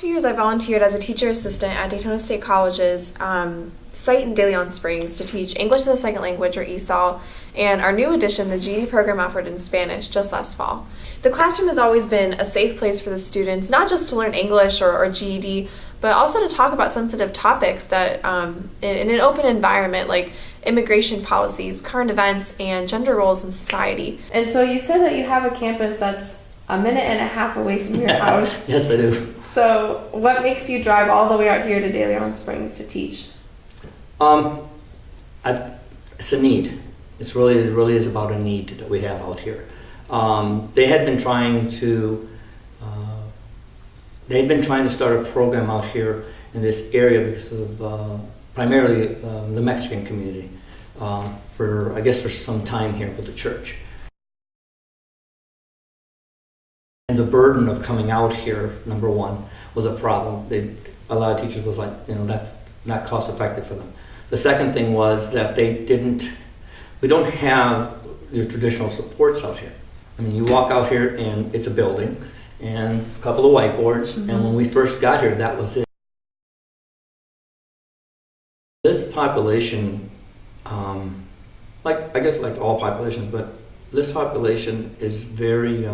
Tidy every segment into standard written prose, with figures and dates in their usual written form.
2 years I volunteered as a teacher assistant at Daytona State College's site in De Leon Springs to teach English as a Second Language, or ESOL, and our new addition, the GED program offered in Spanish, just last fall. The classroom has always been a safe place for the students, not just to learn English or GED, but also to talk about sensitive topics that in an open environment like immigration policies, current events, and gender roles in society. And so you said that you have a campus that's a minute and a half away from your house. Yes, I do. So what makes you drive all the way out here to De Leon Springs to teach? It's a need. It really is about a need that we have out here. They had been trying to start a program out here in this area because of primarily the Mexican community for some time here with the church. And the burden of coming out here, number one, was a problem. A lot of teachers was like, that's not cost effective for them. The second thing was that we don't have your traditional supports out here. I mean, you walk out here and it's a building and a couple of whiteboards, and when we first got here, that was it. This population, like all populations, but this population is very,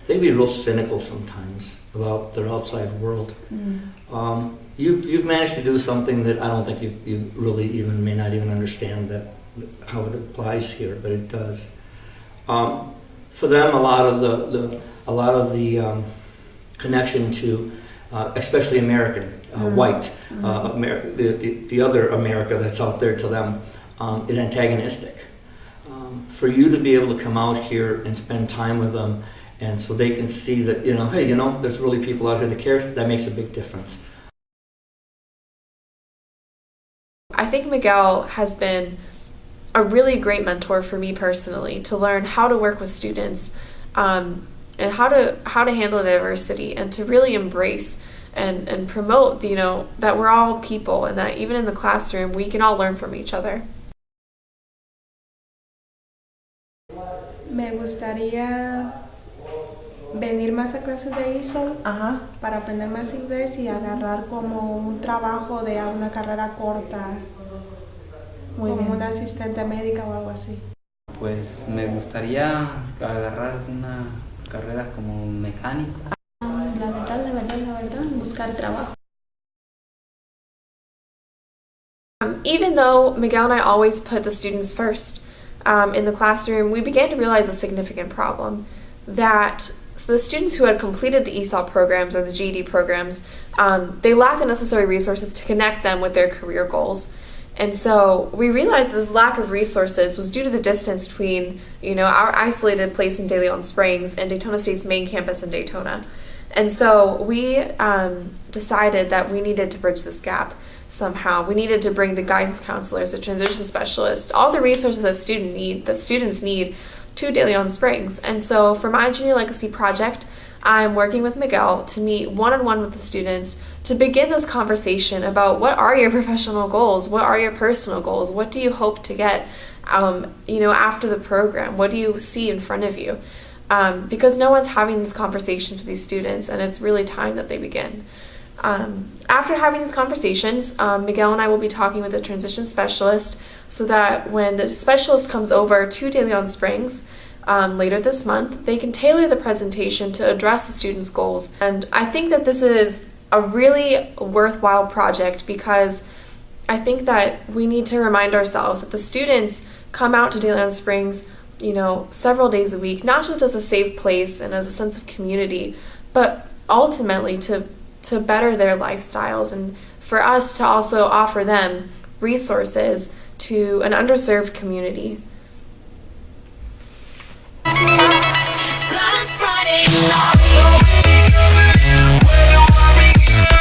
they can be real cynical sometimes about their outside world. You've managed to do something that I don't think you really may not even understand how it applies here, but it does. For them, a lot of the connection to, especially American, white, the other America that's out there to them is antagonistic. For you to be able to come out here and spend time with them, and so they can see that, hey, there's really people out here that care, that makes a big difference. I think Miguel has been a really great mentor for me personally to learn how to work with students and how to handle diversity, and to really embrace and promote that we're all people, and that even in the classroom we can all learn from each other. Me gustaría venir más a clases de ESOL para aprender más inglés y agarrar como un trabajo de una carrera corta, como una asistente médica o algo así. Pues me gustaría agarrar una carrera como mecánico. La verdad, buscar trabajo. Even though Miguel and I always put the students first in the classroom, we began to realize a significant problem, that the students who had completed the ESOL programs or the GED programs, they lack the necessary resources to connect them with their career goals. And so we realized this lack of resources was due to the distance between, our isolated place in De Leon Springs and Daytona State's main campus in Daytona. And so we decided that we needed to bridge this gap somehow. We needed to bring the guidance counselors, the transition specialists, all the resources that students need to De Leon Springs. And so for my Junior Legacy project, I'm working with Miguel to meet one-on-one with the students to begin this conversation about what are your professional goals, what are your personal goals, what do you hope to get after the program, what do you see in front of you, because no one's having these conversations with these students, and it's really time that they begin. After having these conversations, Miguel and I will be talking with a transition specialist so that when the specialist comes over to De Leon Springs later this month, they can tailor the presentation to address the students' goals. And I think that this is a really worthwhile project, because I think that we need to remind ourselves that the students come out to De Leon Springs, several days a week, not just as a safe place and as a sense of community, but ultimately to better their lifestyles, and for us to also offer them resources to an underserved community.